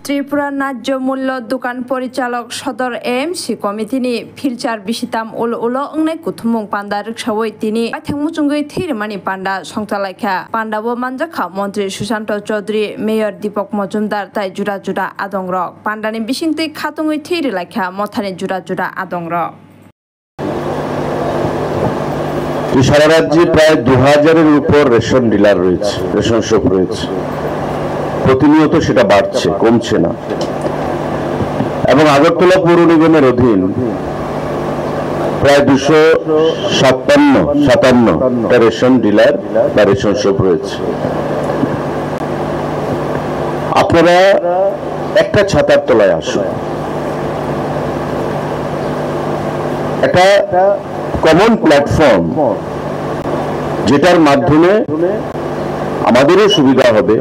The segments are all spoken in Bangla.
ত্রিপুরা ন্যায্য মূল্য দোকান পরিচালক সদর এএমসি কমিটিनि फिलचार बिसिताम उल उलो अंगनै कुथुमुं पान्डा रिक्सावै तिनि आथेंमुचुंगै थैरमानि पान्डा संथालायखा पान्डाबो मानजाखा मन्त्री सुशांत चौधरी मेयर दीपक मजुमदार ताइ जुदा जुदा आदंरक पान्डानि बिसिंतै खातुङै थैरलायखा मथानि जुदा जुदा आदंरक সারা রাজ্যে প্রায় 2000-এর উপর রেশন ডিলার রয়েছে, রেশন শপ রয়েছে। প্রতিনিয়ত সেটা বাড়ছে, কমছে না। এবং আগরতলা পৌর নিগমের অধীন প্রায় 257টা রেশন ডিলার বা রেশন শপ রয়েছে। আপনারা একটা ছাতার তলায় আসুন, একটা কমন প্ল্যাটফর্ম যেটার মাধ্যমে আমাদেরও সুবিধা হবে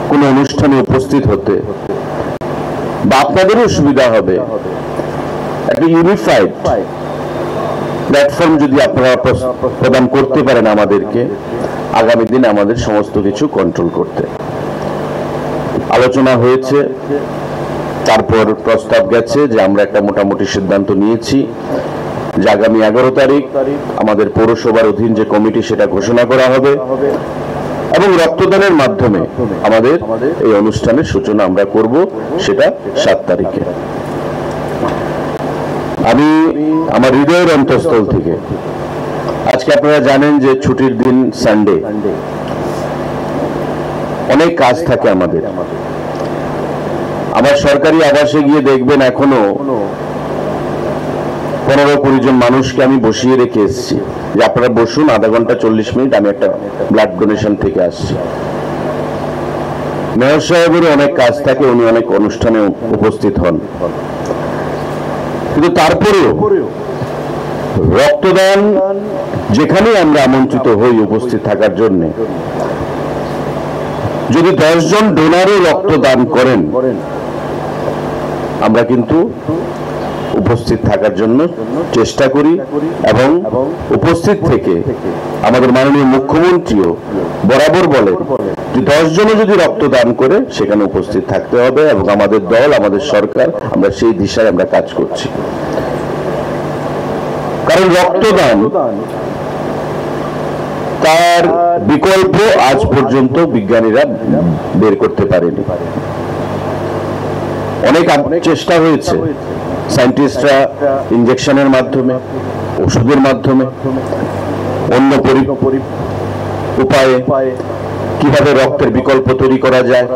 কোন অনুষ্ঠানে উপস্থিত হতে, বা আপনাদেরও সুবিধা হবে একটা ইউনিফাইড প্ল্যাটফর্ম যদি আপনারা প্রদান করতে পারেন আমাদেরকে, আগামী দিনে আমাদের সমস্ত কিছু কন্ট্রোল করতে। আলোচনা হয়েছে, তারপর প্রস্তাব গেছে যে আমরা একটা মোটামুটি সিদ্ধান্ত নিয়েছি যে আগামী 11 তারিখ আমাদের পৌরসভার অধীন যে কমিটি সেটা ঘোষণা করা হবে এবং রক্তদানের মাধ্যমে আমাদের এই অনুষ্ঠানের সূচনা আমরা করব, সেটা 7 তারিখে। আমি আমার হৃদয়ের অন্তঃস্থল থেকে, আজকে আপনারা জানেন যে ছুটির দিন সানডে, অনেক কাজ থাকে আমাদের। আমার সরকারি আবাসে গিয়ে দেখবেন এখনো 15-20 জন মানুষকে আমি বসিয়ে রেখে এসেছি যে আপনারা বসুন, আধা ঘন্টা 40 মিনিট, আমি একটা ব্লাড ডোনেশন থেকে আসছি। মেয়র সাহেবেরও অনেক কাজ থাকে, উনি অনেক অনুষ্ঠানে উপস্থিত হন, কিন্তু তারপরেও রক্তদান যেখানে আমরা আমন্ত্রিত হই উপস্থিত থাকার জন্য, যদি 10 জন ডোনারও রক্তদান করেন আমরা কিন্তু উপস্থিত থাকার জন্য চেষ্টা করি এবং উপস্থিত থেকে আমাদের মাননীয় মুখ্যমন্ত্রীও বরাবর বলেন যে 10 জনও যদি রক্তদান করে সেখানে উপস্থিত থাকতে হবে, এবং আমাদের দল, আমাদের সরকার, আমরা সেই দিশায় আমরা কাজ করছি। কারণ রক্তদান তার বিকল্প আজ পর্যন্ত বিজ্ঞানীরা বের করতে পারেনি। অনেক চেষ্টা হয়েছে, সায়েন্টিস্টরা ইনজেকশনের মাধ্যমে, ওষুধের মাধ্যমে, অন্য উপায়ে কিভাবে রক্তের বিকল্প তৈরি করা যায়,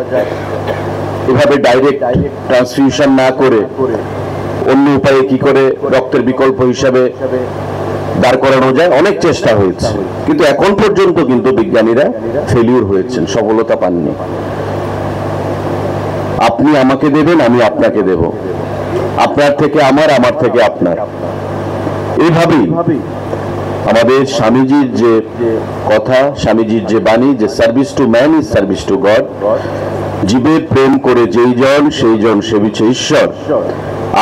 এভাবে ডাইরেক্ট ট্রান্সফিউশন না করে অন্য উপায়ে কি করে রক্তের বিকল্প হিসাবে দাঁড় করানো যায়, অনেক চেষ্টা হয়েছে, কিন্তু এখন পর্যন্ত কিন্তু বিজ্ঞানীরা ফেলিউর হয়েছেন, সফলতা পাননি। আপনি আমাকে দেবেন, আমি আপনাকে দেব, আপনার থেকে আমার, আমার থেকে আপনার, এইভাবেই আমাদের স্বামীজির যে কথা, স্বামীজির যে বাণী, যে service to man is service to god, জীবের প্রেম করে যেই জন সেই জন সেবিছে ঈশ্বর,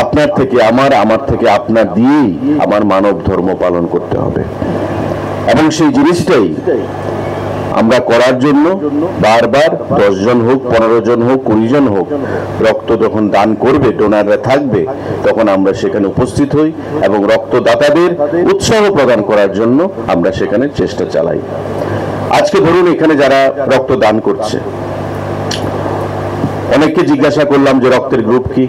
আপনার থেকে আমার, আমার থেকে আপনার দিয়েই আমার মানব ধর্ম পালন করতে হবে। এবং সেই জিনিসটাই আমরা করার জন্য বারবার 10 জন হোক, 15 জন হোক, 20 জন হোক, রক্ত যখন দান করবে, ডোনাররা থাকবে, তখন আমরা সেখানে উপস্থিত হই এবং রক্তদাতাদের উৎসাহ প্রদান করার জন্য আমরা সেখানে চেষ্টা চালাই। আজকে ধরুন এখানে যারা রক্ত দান করছে, অনেককে জিজ্ঞাসা করলাম যে রক্তের গ্রুপ কি,